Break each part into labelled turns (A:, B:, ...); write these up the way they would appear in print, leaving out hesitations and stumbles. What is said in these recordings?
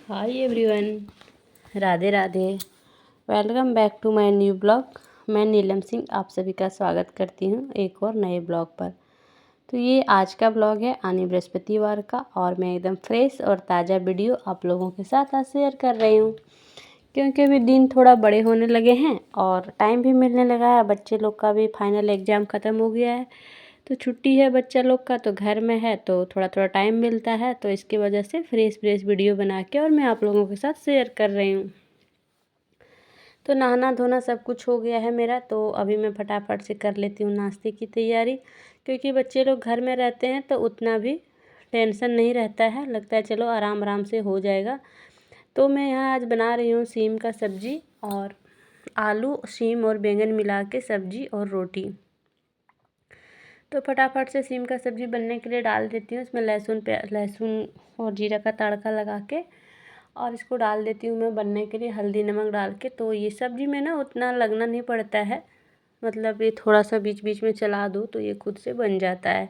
A: Hi everyone, Radhe Radhe. Welcome back to my new blog. मैं नीलम सिंह आप सभी का स्वागत करती हूँ एक और नए ब्लॉग पर। तो ये आज का ब्लॉग है आनी बृहस्पतिवार का, और मैं एकदम फ्रेश और ताज़ा वीडियो आप लोगों के साथ आज शेयर कर रही हूँ, क्योंकि अभी दिन थोड़ा बड़े होने लगे हैं और टाइम भी मिलने लगा है। बच्चे लोग का भी फाइनल एग्ज़ाम ख़त्म हो गया है, तो छुट्टी है बच्चा लोग का, तो घर में है तो थोड़ा थोड़ा टाइम मिलता है, तो इसकी वजह से फ्रेश फ्रेश वीडियो बना के और मैं आप लोगों के साथ शेयर कर रही हूँ। तो नहाना धोना सब कुछ हो गया है मेरा, तो अभी मैं फटाफट से कर लेती हूँ नाश्ते की तैयारी, क्योंकि बच्चे लोग घर में रहते हैं तो उतना भी टेंशन नहीं रहता है, लगता है चलो आराम आराम से हो जाएगा। तो मैं यहाँ आज बना रही हूँ सीम का सब्जी, और आलू सीम और बैंगन मिला के सब्जी और रोटी। तो फटाफट से सीम का सब्ज़ी बनने के लिए डाल देती हूँ। इसमें लहसुन और जीरा का तड़का लगा के और इसको डाल देती हूँ मैं बनने के लिए हल्दी नमक डाल के। तो ये सब्ज़ी में ना उतना लगना नहीं पड़ता है, मतलब ये थोड़ा सा बीच बीच में चला दो तो ये खुद से बन जाता है।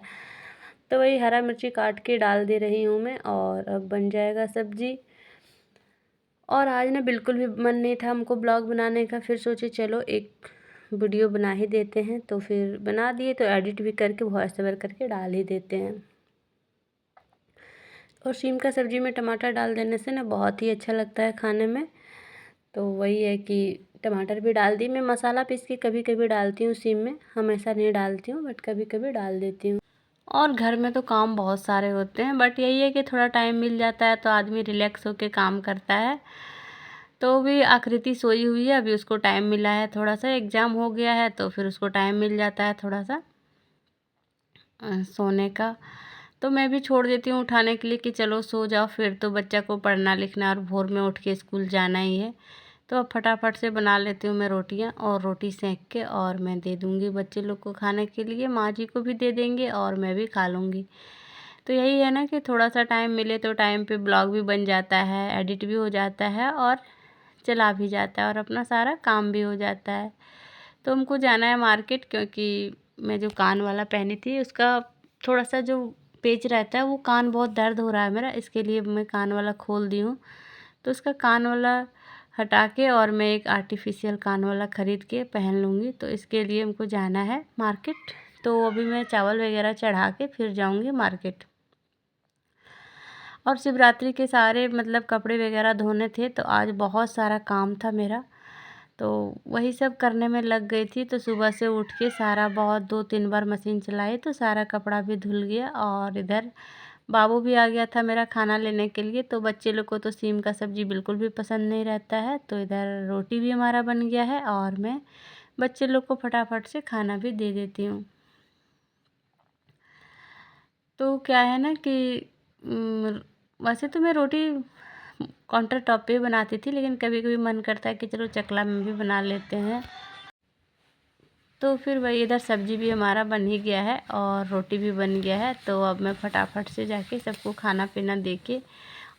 A: तो वही हरा मिर्ची काट के डाल दे रही हूँ मैं, और अब बन जाएगा सब्ज़ी। और आज ना बिल्कुल भी मन नहीं था हमको ब्लॉग बनाने का, फिर सोचे चलो एक वीडियो बना ही देते हैं, तो फिर बना दिए। तो एडिट भी करके वॉइस ओवर करके डाल ही देते हैं। और सीम का सब्ज़ी में टमाटर डाल देने से ना बहुत ही अच्छा लगता है खाने में। तो वही है कि टमाटर भी डाल दी। मैं मसाला पीस के कभी कभी डालती हूँ सीम में, हमेशा नहीं डालती हूँ, बट कभी कभी डाल देती हूँ। और घर में तो काम बहुत सारे होते हैं, बट यही है कि थोड़ा टाइम मिल जाता है तो आदमी रिलैक्स होके काम करता है। तो भी आकृति सोई हुई है, अभी उसको टाइम मिला है, थोड़ा सा एग्ज़ाम हो गया है तो फिर उसको टाइम मिल जाता है थोड़ा सा सोने का। तो मैं भी छोड़ देती हूँ उठाने के लिए कि चलो सो जाओ, फिर तो बच्चा को पढ़ना लिखना और भोर में उठ के स्कूल जाना ही है। तो अब फटाफट से बना लेती हूँ मैं रोटियाँ, और रोटी सेंक के और मैं दे दूँगी बच्चे लोग को खाने के लिए, माँ जी को भी दे देंगे और मैं भी खा लूँगी। तो यही है ना कि थोड़ा सा टाइम मिले तो टाइम पे ब्लॉग भी बन जाता है, एडिट भी हो जाता है और चला भी जाता है, और अपना सारा काम भी हो जाता है। तो हमको जाना है मार्केट, क्योंकि मैं जो कान वाला पहनी थी उसका थोड़ा सा जो पेच रहता है वो कान बहुत दर्द हो रहा है मेरा, इसके लिए मैं कान वाला खोल दी हूँ। तो उसका कान वाला हटा के और मैं एक आर्टिफिशियल कान वाला ख़रीद के पहन लूँगी। तो इसके लिए हमको जाना है मार्केट। तो अभी मैं चावल वगैरह चढ़ा के फिर जाऊँगी मार्केट। और शिवरात्रि के सारे मतलब कपड़े वगैरह धोने थे, तो आज बहुत सारा काम था मेरा, तो वही सब करने में लग गई थी। तो सुबह से उठ के सारा बहुत 2-3 बार मशीन चलाई तो सारा कपड़ा भी धुल गया। और इधर बाबू भी आ गया था मेरा खाना लेने के लिए। तो बच्चे लोग को तो सीम का सब्ज़ी बिल्कुल भी पसंद नहीं रहता है, तो इधर रोटी भी हमारा बन गया है और मैं बच्चे लोग को फटाफट से खाना भी दे देती हूँ। तो क्या है ना कि वैसे तो मैं रोटी काउंटर टॉप पे बनाती थी, लेकिन कभी कभी मन करता है कि चलो चकला में भी बना लेते हैं। तो फिर वही इधर सब्ज़ी भी हमारा बन ही गया है और रोटी भी बन गया है। तो अब मैं फटाफट से जाके सबको खाना पीना दे के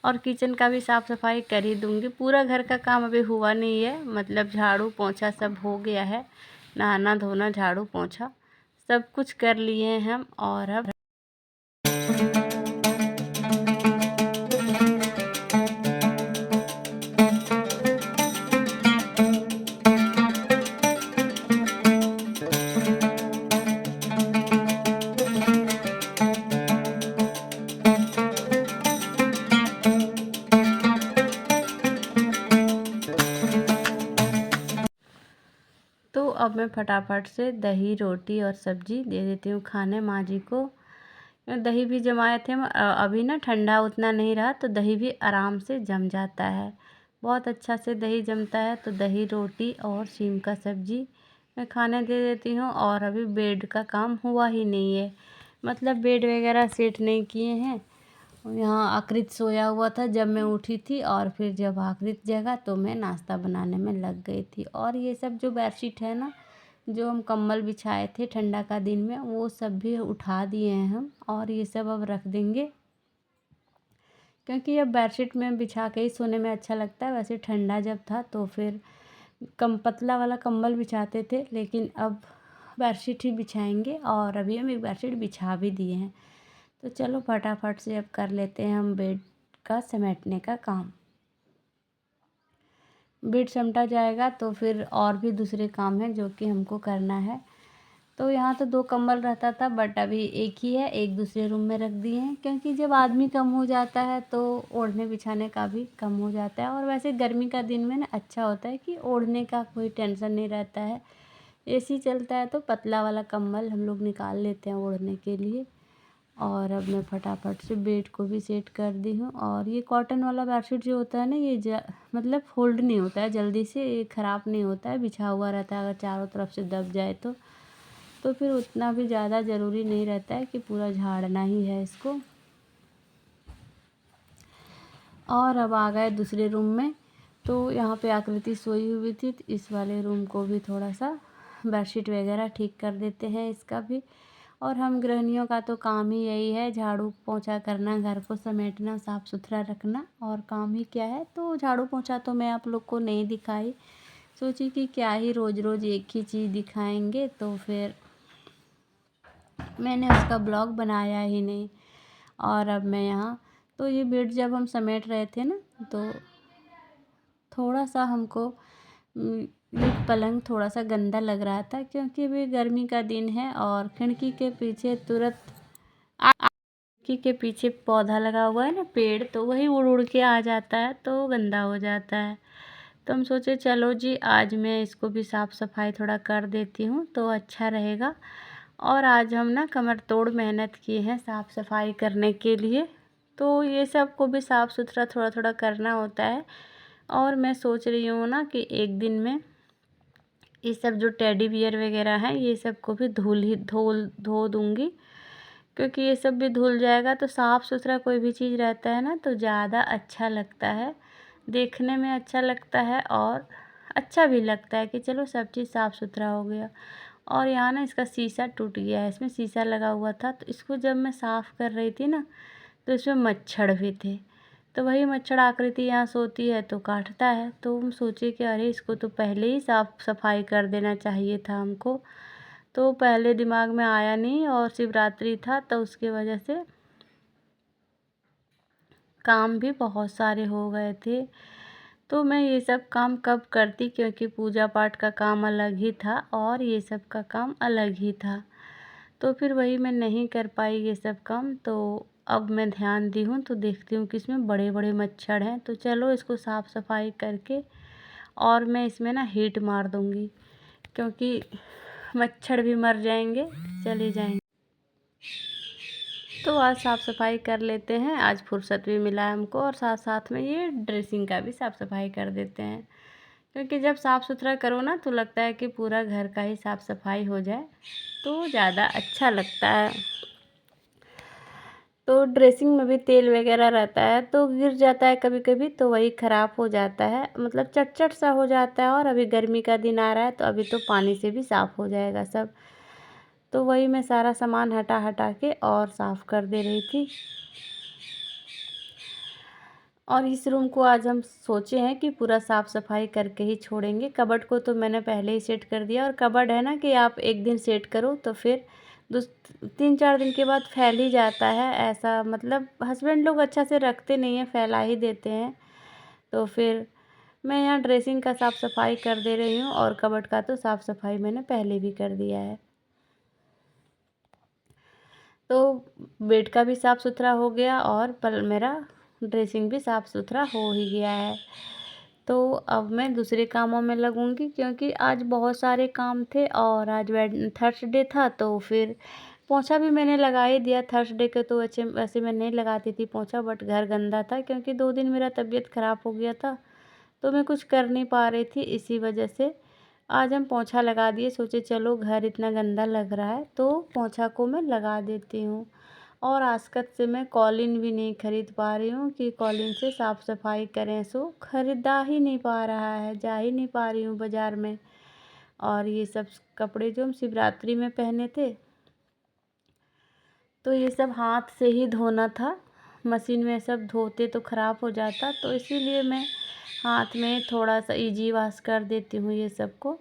A: और किचन का भी साफ़ सफाई कर ही दूँगी। पूरा घर का काम अभी हुआ नहीं है, मतलब झाड़ू पोंछा सब हो गया है, नहाना धोना झाड़ू पोंछा सब कुछ कर लिए हैं हम। और अब मैं फटाफट से दही रोटी और सब्ज़ी दे देती हूँ खाने माँ जी को। दही भी जमाए थे अभी ना ठंडा उतना नहीं रहा, तो दही भी आराम से जम जाता है, बहुत अच्छा से दही जमता है। तो दही रोटी और सीम का सब्ज़ी मैं खाने दे देती हूँ। और अभी बेड का काम हुआ ही नहीं है, मतलब बेड वगैरह सेट नहीं किए हैं। यहाँ आकृत सोया हुआ था जब मैं उठी थी, और फिर जब आकृत जगा तो मैं नाश्ता बनाने में लग गई थी। और ये सब जो बेडशीट है ना, जो हम कंबल बिछाए थे ठंडा का दिन में, वो सब भी उठा दिए हैं हम, और ये सब अब रख देंगे, क्योंकि अब बेडशीट में बिछा के ही सोने में अच्छा लगता है। वैसे ठंडा जब था तो फिर पतला वाला कंबल बिछाते थे, लेकिन अब बेडशीट ही बिछाएंगे। और अभी हम एक बेडशीट बिछा भी दिए हैं। तो चलो फटाफट से अब कर लेते हैं हम बेड का समेटने का काम। बेड समटा जाएगा तो फिर और भी दूसरे काम हैं जो कि हमको करना है। तो यहाँ तो 2 कंबल रहता था, बट अभी एक ही है, एक दूसरे रूम में रख दिए हैं, क्योंकि जब आदमी कम हो जाता है तो ओढ़ने बिछाने का भी कम हो जाता है। और वैसे गर्मी का दिन में ना अच्छा होता है कि ओढ़ने का कोई टेंशन नहीं रहता है। एसी चलता है तो पतला वाला कंबल हम लोग निकाल लेते हैं ओढ़ने के लिए। और अब मैं फटाफट से बेड को भी सेट कर दी हूँ। और ये कॉटन वाला बेडशीट जो होता है ना, ये मतलब फोल्ड नहीं होता है जल्दी से, ये ख़राब नहीं होता है, बिछा हुआ रहता है। अगर चारों तरफ से दब जाए तो फिर उतना भी ज़्यादा ज़रूरी नहीं रहता है कि पूरा झाड़ना ही है इसको। और अब आ गए दूसरे रूम में। तो यहाँ पे आकृति सोई हुई थी, तो इस वाले रूम को भी थोड़ा सा बेडशीट वगैरह ठीक कर देते हैं इसका भी। और हम गृहिणियों का तो काम ही यही है, झाड़ू पोंछा करना, घर को समेटना, साफ़ सुथरा रखना, और काम ही क्या है। तो झाड़ू पोंछा तो मैं आप लोग को नहीं दिखाई, सोची कि क्या ही रोज़ रोज़ एक ही चीज़ दिखाएंगे, तो फिर मैंने उसका ब्लॉग बनाया ही नहीं। और अब मैं यहाँ, तो ये बेड जब हम समेट रहे थे ना, तो थोड़ा सा हमको ये पलंग थोड़ा सा गंदा लग रहा था, क्योंकि अभी गर्मी का दिन है और खिड़की के पीछे खिड़की के पीछे पौधा लगा हुआ है ना, पेड़, तो वही उड़ उड़ के आ जाता है तो गंदा हो जाता है। तो हम सोचे चलो जी आज मैं इसको भी साफ़ सफाई थोड़ा कर देती हूँ तो अच्छा रहेगा। और आज हम ना कमर तोड़ मेहनत किए हैं साफ़ सफाई करने के लिए। तो ये सब को भी साफ़ सुथरा थोड़ा थोड़ा करना होता है। और मैं सोच रही हूँ ना कि एक दिन में ये सब जो टेडी बियर वगैरह हैं ये सब को भी धो दूँगी, क्योंकि ये सब भी धुल जाएगा तो साफ़ सुथरा कोई भी चीज़ रहता है ना तो ज़्यादा अच्छा लगता है, देखने में अच्छा लगता है और अच्छा भी लगता है कि चलो सब चीज़ साफ़ सुथरा हो गया। और यहाँ ना इसका शीशा टूट गया है, इसमें शीशा लगा हुआ था, तो इसको जब मैं साफ़ कर रही थी ना तो इसमें मच्छर भी थे। तो वही मच्छर आकृति यहाँ सोती है तो काटता है, तो हम सोचे कि अरे इसको तो पहले ही साफ़ सफाई कर देना चाहिए था हमको। तो पहले दिमाग में आया नहीं, और शिवरात्रि था तो उसकी वजह से काम भी बहुत सारे हो गए थे। तो मैं ये सब काम कब करती, क्योंकि पूजा पाठ का काम अलग ही था और ये सब का काम अलग ही था। तो फिर वही मैं नहीं कर पाई ये सब काम। तो अब मैं ध्यान दी हूँ तो देखती हूँ कि इसमें बड़े बड़े मच्छर हैं, तो चलो इसको साफ़ सफाई करके और मैं इसमें ना हीट मार दूँगी, क्योंकि मच्छर भी मर जाएंगे, चले जाएंगे। तो आज साफ़ सफाई कर लेते हैं, आज फुर्सत भी मिला है हमको, और साथ साथ में ये ड्रेसिंग का भी साफ़ सफाई कर देते हैं, क्योंकि जब साफ़ सुथरा करो ना तो लगता है कि पूरा घर का ही साफ़ सफाई हो जाए तो ज़्यादा अच्छा लगता है। तो ड्रेसिंग में भी तेल वगैरह रहता है तो गिर जाता है कभी कभी, तो वही ख़राब हो जाता है, मतलब चट चट सा हो जाता है। और अभी गर्मी का दिन आ रहा है तो अभी तो पानी से भी साफ़ हो जाएगा सब। तो वही मैं सारा सामान हटा हटा के और साफ़ कर दे रही थी। और इस रूम को आज हम सोचे हैं कि पूरा साफ़ सफाई करके ही छोड़ेंगे। कबर्ड को तो मैंने पहले ही सेट कर दिया, और कबर्ड है ना कि आप एक दिन सेट करो तो फिर 3-4 दिन के बाद फैल ही जाता है, ऐसा मतलब हस्बैंड लोग अच्छा से रखते नहीं हैं, फैला ही देते हैं। तो फिर मैं यहाँ ड्रेसिंग का साफ़ सफाई कर दे रही हूँ, और कबर्ड का तो साफ़ सफाई मैंने पहले भी कर दिया है। तो बेड का भी साफ़ सुथरा हो गया और पर मेरा ड्रेसिंग भी साफ़ सुथरा हो ही गया है। तो अब मैं दूसरे कामों में लगूंगी, क्योंकि आज बहुत सारे काम थे और आज थर्सडे था, तो फिर पोंछा भी मैंने लगा ही दिया। थर्सडे के तो वैसे वैसे मैं नहीं लगाती थी पोंछा, बट घर गंदा था क्योंकि 2 दिन मेरा तबीयत ख़राब हो गया था, तो मैं कुछ कर नहीं पा रही थी, इसी वजह से आज हम पोंछा लगा दिए। सोचे चलो घर इतना गंदा लग रहा है तो पोंछा को मैं लगा देती हूँ। और आजकल से मैं कॉलिन भी नहीं ख़रीद पा रही हूँ कि कॉलिन से साफ़ सफाई करें, सो ख़रीदा ही नहीं पा रहा है, जा ही नहीं पा रही हूँ बाज़ार में। और ये सब कपड़े जो हम शिवरात्रि में पहने थे तो ये सब हाथ से ही धोना था, मशीन में सब धोते तो ख़राब हो जाता, तो इसीलिए मैं हाथ में थोड़ा सा इजी वॉश कर देती हूँ ये सब को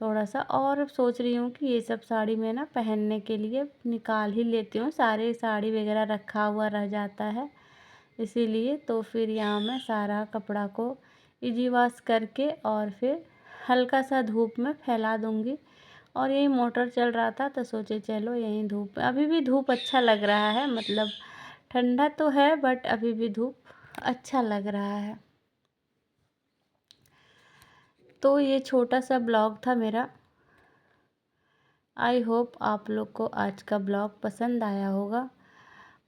A: थोड़ा सा। और सोच रही हूँ कि ये सब साड़ी मैं ना पहनने के लिए निकाल ही लेती हूँ, सारे साड़ी वगैरह रखा हुआ रह जाता है इसीलिए। तो फिर यहाँ मैं सारा कपड़ा को इजी वॉश करके और फिर हल्का सा धूप में फैला दूँगी। और यही मोटर चल रहा था तो सोचे चलो यहीं धूप, अभी भी धूप अच्छा लग रहा है, मतलब ठंडा तो है बट अभी भी धूप अच्छा लग रहा है। तो ये छोटा सा ब्लॉग था मेरा। आई होप आप लोग को आज का ब्लॉग पसंद आया होगा,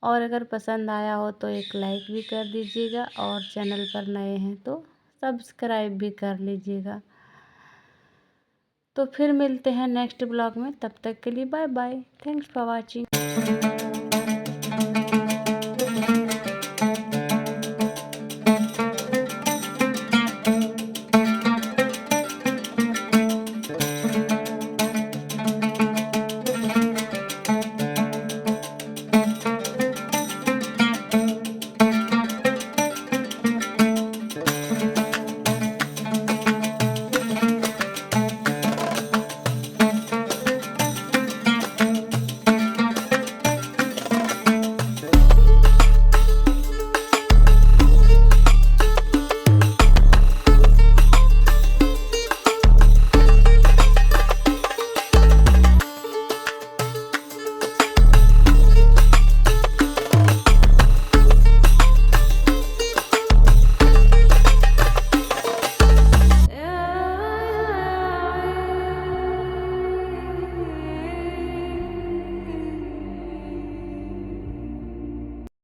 A: और अगर पसंद आया हो तो एक लाइक भी कर दीजिएगा, और चैनल पर नए हैं तो सब्सक्राइब भी कर लीजिएगा। तो फिर मिलते हैं नेक्स्ट ब्लॉग में, तब तक के लिए bye bye. Thanks for watching.